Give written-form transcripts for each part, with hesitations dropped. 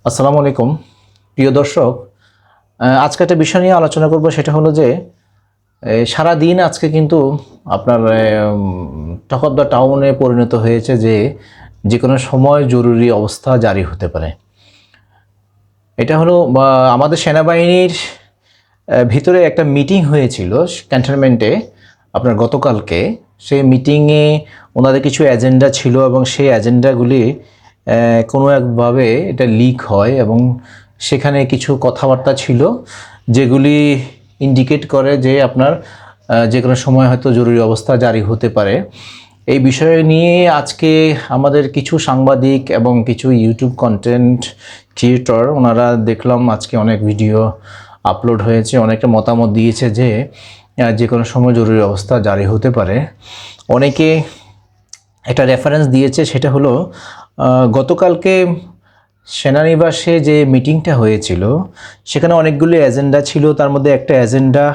আসসালামু আলাইকুম প্রিয় দর্শক। আজকে একটা বিষয় নিয়ে আলোচনা করব, সেটা হলো যে সারা দিন আজকে কিন্তু আপনার টক অফ দ্য টাউনে পরিণত হয়েছে যে যে কোনো সময় জরুরি অবস্থা জারি হতে পারে। এটা হলো আমাদের সেনাবাহিনীর ভিতরে একটা মিটিং হয়েছিল ক্যান্টনমেন্টে আপনার গতকালকে। সেই মিটিংয়ে ওনাদের কিছু এজেন্ডা ছিল এবং সেই এজেন্ডাগুলি কোনো একভাবে এটা লিক হয় এবং সেখানে কিছু কথাবার্তা ছিল যেগুলি ইন্ডিকেট করে যে আপনার যে কোনো সময় হয়তো জরুরি অবস্থা জারি হতে পারে। এই বিষয় নিয়ে আজকে আমাদের কিছু সাংবাদিক এবং কিছু ইউটিউব কন্টেন্ট ক্রিয়েটর ওনারা দেখলাম আজকে অনেক ভিডিও আপলোড হয়েছে, অনেকটা মতামত দিয়েছে যে যে কোনো সময় জরুরি অবস্থা জারি হতে পারে। অনেকে একটা রেফারেন্স দিয়েছে, সেটা হলো গতকালকে সেনানিবাসে যে মিটিংটা হয়েছিল সেখানে অনেকগুলি এজেন্ডা ছিল। তার মধ্যে একটা এজেন্ডা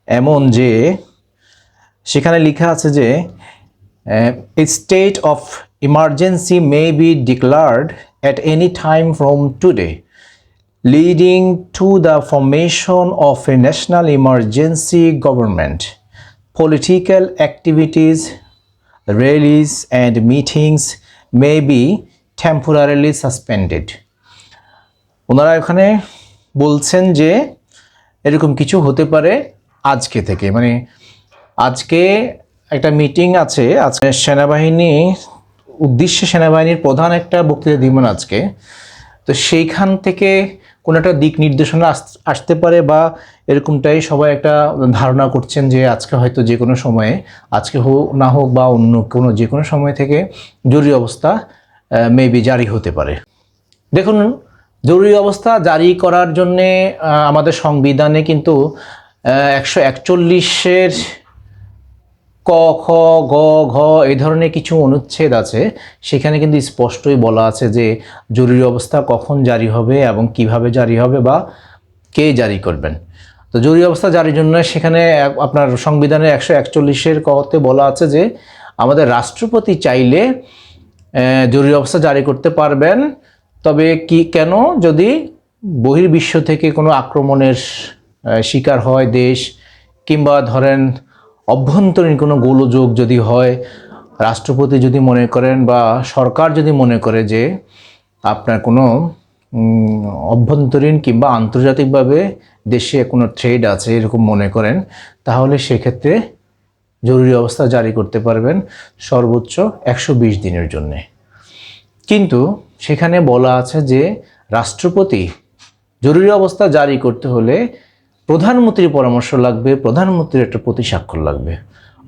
এমন যে সেখানে লেখা আছে যে a state of emergency may be declared at any time from today, leading to the formation of a national emergency government. Political activities, rallies and meetings may be temporarily suspended. ওনারা এখানে বলছেন যে এরকম কিছু হতে পারে আজকে থেকে, মানে আজকে একটা মিটিং আছে, আজকে সেনাবাহিনীর প্রধান একটা বক্তৃতা দিবেন আজকে। তো সেইখান থেকে কোনো একটা দিক নির্দেশনা আসতে পারে বা এরকমটাই সবাই একটা ধারণা করছেন যে আজকে হয়তো যে কোনো সময়ে, আজকে হোক না হোক বা অন্য কোনো যে কোনো সময় থেকে জরুরি অবস্থা মেবি জারি হতে পারে। দেখুন, জরুরি অবস্থা জারি করার জন্যে আমাদের সংবিধানে কিন্তু 141-এর ক, খ, গ, ঘ এই ধরনের কিছু অনুচ্ছেদ আছে। সেখানে কিন্তু স্পষ্টই বলা আছে যে জরুরি অবস্থা কখন জারি হবে এবং কিভাবে জারি হবে বা কে জারি করবেন। তো জরুরি অবস্থা জারির জন্য সেখানে আপনার সংবিধানের 141-এর কতে বলা আছে যে আমাদের রাষ্ট্রপতি চাইলে জরুরি অবস্থা জারি করতে পারবেন, তবে কেন, যদি বহির্বিশ্ব থেকে কোনো আক্রমণের শিকার হয় দেশ, কিংবা ধরেন অভ্যন্তরীণ কোনো গোলযোগ যদি হয়, রাষ্ট্রপতি যদি মনে করেন বা সরকার যদি মনে করে যে আপনার কোনো অভ্যন্তরীণ কিংবা আন্তর্জাতিকভাবে দেশে কোনো থ্রেড আছে এরকম মনে করেন, তাহলে সেক্ষেত্রে জরুরি অবস্থা জারি করতে পারবেন সর্বোচ্চ 120 দিনের জন্যে। কিন্তু সেখানে বলা আছে যে রাষ্ট্রপতি জরুরি অবস্থা জারি করতে হলে প্রধানমন্ত্রীর পরামর্শ লাগবে, প্রধানমন্ত্রীর একটা প্রতি স্বাক্ষর লাগবে।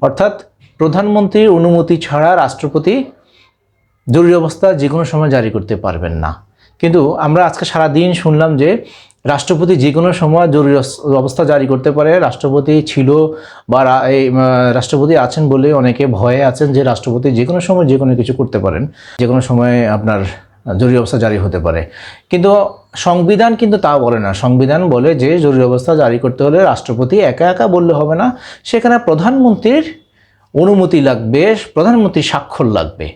অর্থাৎ প্রধানমন্ত্রীর অনুমতি ছাড়া রাষ্ট্রপতি জরুরি অবস্থা যে কোনো সময় জারি করতে পারবেন না। কিন্তু আমরা আজকে সারাদিন শুনলাম যে রাষ্ট্রপতি যে কোনো সময় জরুরি অবস্থা জারি করতে পারে। রাষ্ট্রপতি ছিল বা রাষ্ট্রপতি আছেন বলে অনেকে ভয়ে আছেন যে রাষ্ট্রপতি যে কোনো সময় যে কোনো কিছু করতে পারেন, যে কোনো সময় আপনার জরুরি অবস্থা জারি হতে পারে। কিন্তু সংবিধান কিন্তু তা বলে না। সংবিধান বলে যে জরুরি অবস্থা জারি করতে হলে রাষ্ট্রপতি একা একা বললে হবে না, সেখানে প্রধানমন্ত্রীর অনুমতি লাগবে, প্রধানমন্ত্রীর স্বাক্ষর লাগবে।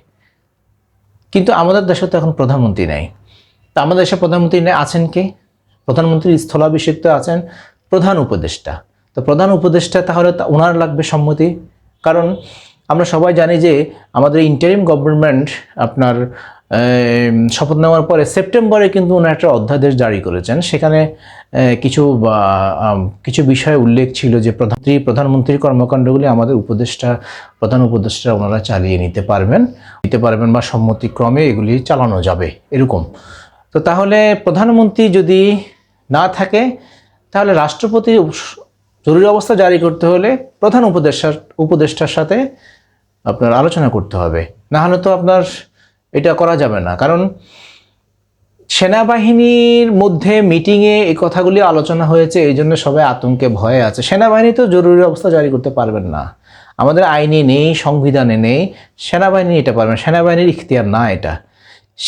কিন্তু আমাদের দেশে তো এখন প্রধানমন্ত্রী নেই। তা আমাদের দেশে প্রধানমন্ত্রী নেই, আছেন কে? প্রধানমন্ত্রীর স্থলাভিষিক্ত আছেন প্রধান উপদেষ্টা। তো প্রধান উপদেষ্টা তাহলে ওনার লাগবে সম্মতি। কারণ আমরা সবাই জানি যে আমাদের ইন্টারিম গভর্নমেন্ট আপনার শপথ নেওয়ার পরে সেপ্টেম্বরে কিন্তু ওনার একটা অধ্যাদেশ জারি করেছেন। সেখানে কিছু বিষয় উল্লেখ ছিল যে প্রধানমন্ত্রীর কর্মকাণ্ডগুলি আমাদের প্রধান উপদেষ্টা ওনারা চালিয়ে নিতে পারবেন বা সম্মতিক্রমে এগুলি চালানো যাবে এরকম। তো তাহলে প্রধানমন্ত্রী যদি না থাকে, তাহলে রাষ্ট্রপতি জরুরি অবস্থা জারি করতে হলে প্রধান উপদেষ্টার সাথে আপনার আলোচনা করতে হবে, না হলে তো আপনার এটা করা যাবে না। কারণ সেনাবাহিনীর মধ্যে মিটিংয়ে এই কথাগুলি আলোচনা হয়েছে, এই জন্য সবাই আতঙ্কে ভয়ে আছে। সেনাবাহিনী তো জরুরি অবস্থা জারি করতে পারবেন না, আমাদের আইনে নেই, সংবিধানে নেই। সেনাবাহিনী এটা পারবেন, সেনাবাহিনীর ইখতিয়ার না এটা।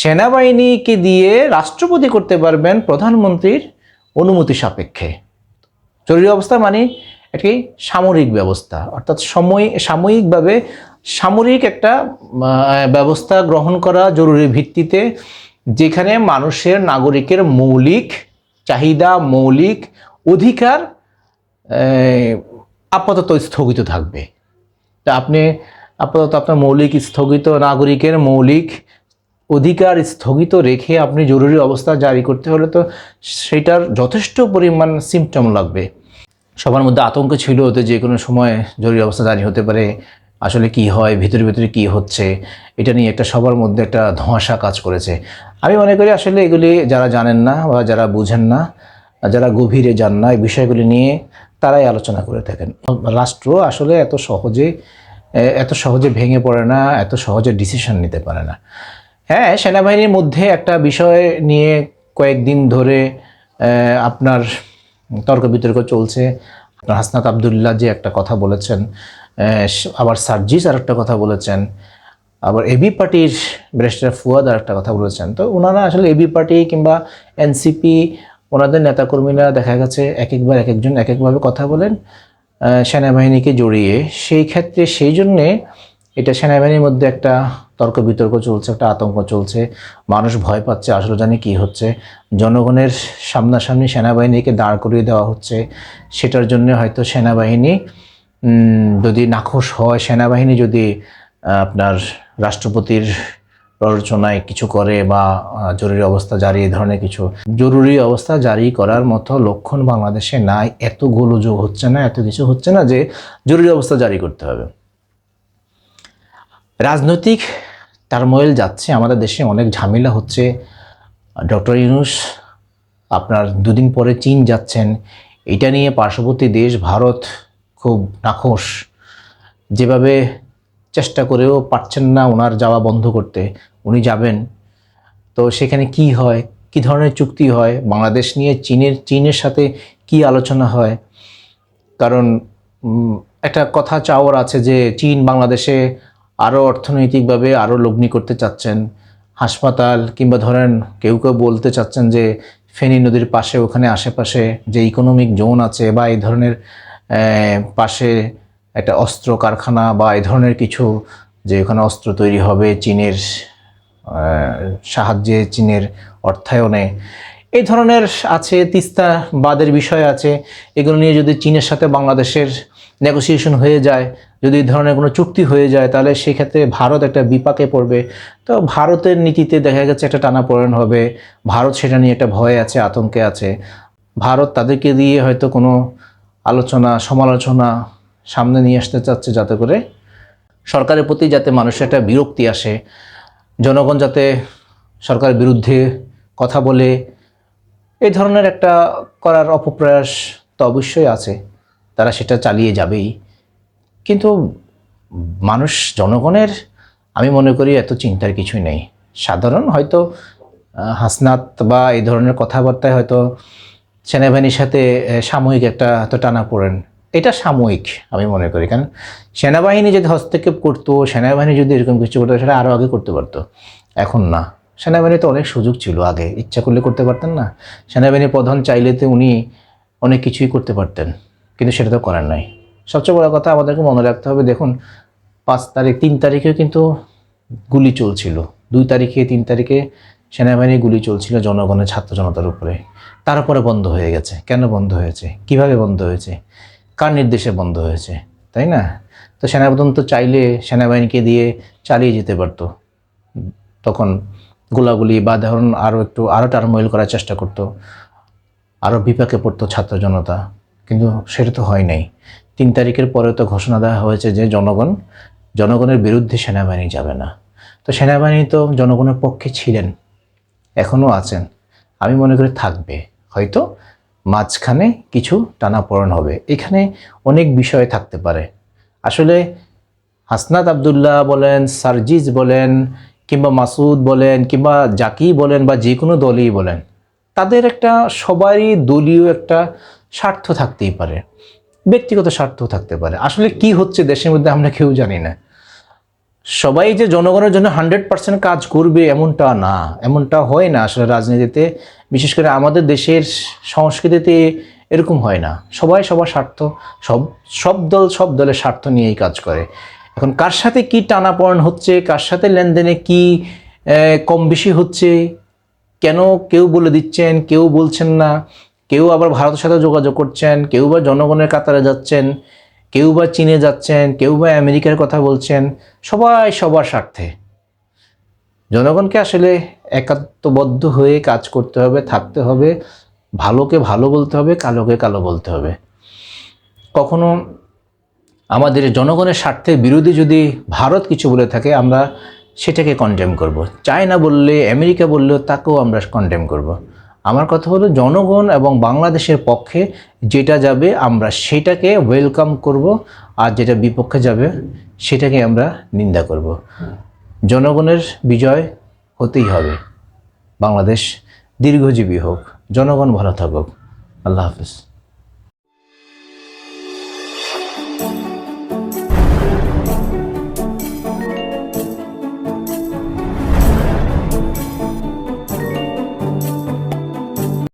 সেনাবাহিনীকে দিয়ে রাষ্ট্রপতি করতে পারবেন প্রধানমন্ত্রীর অনুমতি সাপেক্ষে। জরুরি অবস্থা মানে একটি সামরিক ব্যবস্থা, অর্থাৎ সাময়িকভাবে সামরিক একটা ব্যবস্থা গ্রহণ করা জরুরি ভিত্তিতে যেখানে মানুষের নাগরিকের মৌলিক চাহিদা, মৌলিক অধিকার আপাতত স্থগিত থাকবে। তা আপনি আপাতত আপনার মৌলিক স্থগিত, নাগরিকের মৌলিক অধিকার স্থগিত রেখে আপনি জরুরি অবস্থা জারি করতে হলে তো সেটার যথেষ্ট পরিমাণ সিমটম লাগবে। সবার মধ্যে আতঙ্ক ছিল যে যে কোনো সময় জরুরি অবস্থা জারি হতে পারে, আসলে কি হয়, ভিতরে ভিতরে কী হচ্ছে, এটা নিয়ে একটা সবার মধ্যে একটা ধোঁয়াশা কাজ করেছে। আমি মনে করি আসলে এগুলি যারা জানেন না বা যারা বুঝেন না, যারা গভীরে যান না এই বিষয়গুলি নিয়ে, তারাই আলোচনা করে থাকেন। রাষ্ট্র আসলে এত সহজে ভেঙে পড়ে না, এত সহজে ডিসিশন নিতে পারে না। হ্যাঁ, সেনাবাহিনীর মধ্যে একটা বিষয় নিয়ে কয়েকদিন ধরে আপনার তর্ক বিতর্ক চলছে। আপনার হাসনাত আবদুল্লাহ যে একটা কথা বলেছেন, আবার সার্জিস আর একটা কথা বলেছেন, আবার এবি পার্টির ব্যারিস্টার ফুয়াদ আর একটা কথা বলেছেন। তো ওনারা আসলে এবি পার্টি কিংবা এনসিপি, ওনাদের নেতাকর্মীরা দেখা গেছে একবার এক একজন এক একভাবে কথা বলেন সেনাবাহিনীকে জড়িয়ে। সেই ক্ষেত্রে সেই জন্যে এটা সেনাবাহিনীর মধ্যে একটা তর্ক বিতর্ক চলছে, একটা আতঙ্ক চলছে, মানুষ ভয় পাচ্ছে আসলে জানি কী হচ্ছে। জনগণের সামনাসামনি সেনাবাহিনীকে দাঁড় করিয়ে দেওয়া হচ্ছে, সেটার জন্য হয়তো সেনাবাহিনী যদি নাখোশ হয়, সেনাবাহিনী যদি আপনার রাষ্ট্রপতির প্ররোচনায় কিছু করে বা জরুরি অবস্থা জারি, এই ধরনের কিছু জরুরি অবস্থা জারি করার মতো লক্ষণ বাংলাদেশে নাই। এত গোলযোগ হচ্ছে না, এত কিছু হচ্ছে না যে জরুরি অবস্থা জারি করতে হবে। রাজনৈতিক টারমোয়েল যাচ্ছে, আমাদের দেশে অনেক ঝামেলা হচ্ছে। ডক্টর ইউনূস আপনার দুদিন পরে চীন যাচ্ছেন, এটা নিয়ে পার্শ্ববর্তী দেশ ভারত খুব নাখোশ। যেভাবে চেষ্টা করেও পারছেন না ওনার যাওয়া বন্ধ করতে, উনি যাবেন। তো সেখানে কি হয়, কি ধরনের চুক্তি হয়, বাংলাদেশ নিয়ে চীনের সাথে কি আলোচনা হয়। কারণ একটা কথা চাওয়ার আছে যে চীন বাংলাদেশে আরও অর্থনৈতিকভাবে আরও লগ্নি করতে চাচ্ছেন। হাসপাতাল কিংবা ধরেন কেউ বলতে চাচ্ছেন যে ফেনী নদীর পাশে, ওখানে আশেপাশে যে ইকোনমিক জোন আছে বা এই ধরনের পাশে একটা অস্ত্র কারখানা বা এই ধরনের কিছু, যে ওখানে অস্ত্র তৈরি হবে চীনের সাহায্যে, চীনের অর্থায়নে, এই ধরনের আছে। তিস্তা বাদের বিষয় আছে। এগুলো নিয়ে যদি চীনের সাথে বাংলাদেশের নেগোসিয়েশন হয়ে যায়, যদি এই ধরনের কোনো চুক্তি হয়ে যায়, তাহলে সেক্ষেত্রে ভারত একটা বিপাকে পড়বে। তো ভারতের নীতিতে দেখা গেছে একটা টানাপোড়েন হবে। ভারত সেটা নিয়ে একটা ভয় আছে, আতঙ্কে আছে। ভারত তাদেরকে দিয়ে হয়তো কোনো আলোচনা সমালোচনা সামনে নিয়ে আসতে চাচ্ছে, যাতে করে সরকারের প্রতি যাতে মানুষের একটা বিরক্তি আসে, জনগণ যাতে সরকারের বিরুদ্ধে কথা বলে, এই ধরনের একটা করার অপপ্রয়াস তো অবশ্যই আছে, তারা সেটা চালিয়ে যাবেই। কিন্তু মানুষ, জনগণের আমি মনে করি এত চিন্তার কিছুই নেই। সাধারণ হয়তো হাসনাত বা এই ধরনের কথাবার্তায় হয়তো সেনাবাহিনীর সাথে সাময়িক একটা হয়তো টানাপোড়েন, এটা সাময়িক আমি মনে করি। কারণ সেনাবাহিনী যদি হস্তক্ষেপ করতো, সেনাবাহিনী যদি এরকম কিছু করতো, সেটা আরও আগে করতে পারতো, এখন না। সেনাবাহিনীতে অনেক সুযোগ ছিল আগে, ইচ্ছা করলে করতে পারতেন না? সেনাবাহিনীর প্রধান চাইলেতে উনি অনেক কিছুই করতে পারতেন, কিন্তু সেটা তো করার নাই। সবচেয়ে বড় কথা আমাদেরকে মনে রাখতে হবে, দেখুন 3 তারিখেও কিন্তু গুলি চলছিল, 2 তারিখে 3 তারিখে সেনাবাহিনী গুলি চলছিল জনগণের, ছাত্র জনতার উপরে। তারপরে বন্ধ হয়ে গেছে। কেন বন্ধ হয়েছে? কিভাবে বন্ধ হয়েছে? কার নির্দেশে বন্ধ হয়েছে? তাই না? তো সেনাপ্রধান তো চাইলে সেনাবাহিনীকে দিয়ে চালিয়ে যেতে পারতো, তখন গোলাগুলি বা ধরুন আরও টার্মোইল করার চেষ্টা করতো, আরও বিপাকে পড়তো ছাত্র জনতা। কিন্তু সেটা তো হয় নাই। 3 তারিখের পরে তো ঘোষণা দেওয়া হয়েছে যে জনগণের বিরুদ্ধে সেনাবাহিনী যাবে না। তো সেনাবাহিনী তো জনগণের পক্ষে ছিলেন, এখনও আছেন, আমি মনে করি থাকবে। হয়তো মাঝখানে কিছু টানাপোড়েন হবে, এখানে অনেক বিষয় থাকতে পারে। আসলে হাসনাত আবদুল্লাহ বলেন, সার্জিস বলেন, কিংবা মাসুদ বলেন, কিংবা জাকি বলেন, বা যে কোনো দলই বলেন, তাদের একটা সবারই দলীয় একটা স্বার্থ থাকতেই পারে, ব্যক্তিগত স্বার্থ থাকতে পারে। আসলে কি হচ্ছে দেশের মধ্যে আমরা কেউ জানি না। সবাই যে জনগণের জন্য 100% কাজ করবে এমনটা না, এমনটা হয় না আসলে রাজনীতিতে। বিশেষ করে আমাদের দেশের সংস্কৃতিতে এরকম হয় না। সবাই সবার স্বার্থ, সব দলের স্বার্থ নিয়েই কাজ করে। এখন কার সাথে কি টানাপোড়েন হচ্ছে, কার সাথে লেনদেনে কি কম বেশি হচ্ছে, কেন কেউ বলে দিচ্ছেন, কেউ বলছেন না, কেউ আবার ভারতের সাথে যোগাযোগ করছেন, কেউ বা জনগণের কাতারে যাচ্ছেন, কেউ বা চীনে যাচ্ছেন, কেউ বা আমেরিকার কথা বলছেন, সবাই সবার স্বার্থে। জনগণকে আসলে একাত্মবদ্ধ হয়ে কাজ করতে হবে, থাকতে হবে, ভালোকে ভালো বলতে হবে, কালোকে কালো বলতে হবে। কখনো আমাদের জনগণের স্বার্থের বিরোধী যদি ভারত কিছু বলে থাকে, আমরা সেটাকে কন্ডেম করব। চায়না বললে, আমেরিকা বললেও তাকেও আমরা কন্ডেম করব। আমার কথা হলো, জনগণ এবং বাংলাদেশের পক্ষে যেটা যাবে আমরা সেটাকে ওয়েলকাম করব, আর যেটা বিপক্ষে যাবে সেটাকে আমরা নিন্দা করব। জনগণের বিজয় হতেই হবে। বাংলাদেশ দীর্ঘজীবী হোক, জনগণ ভালো থাকুক। আল্লাহ হাফেজ।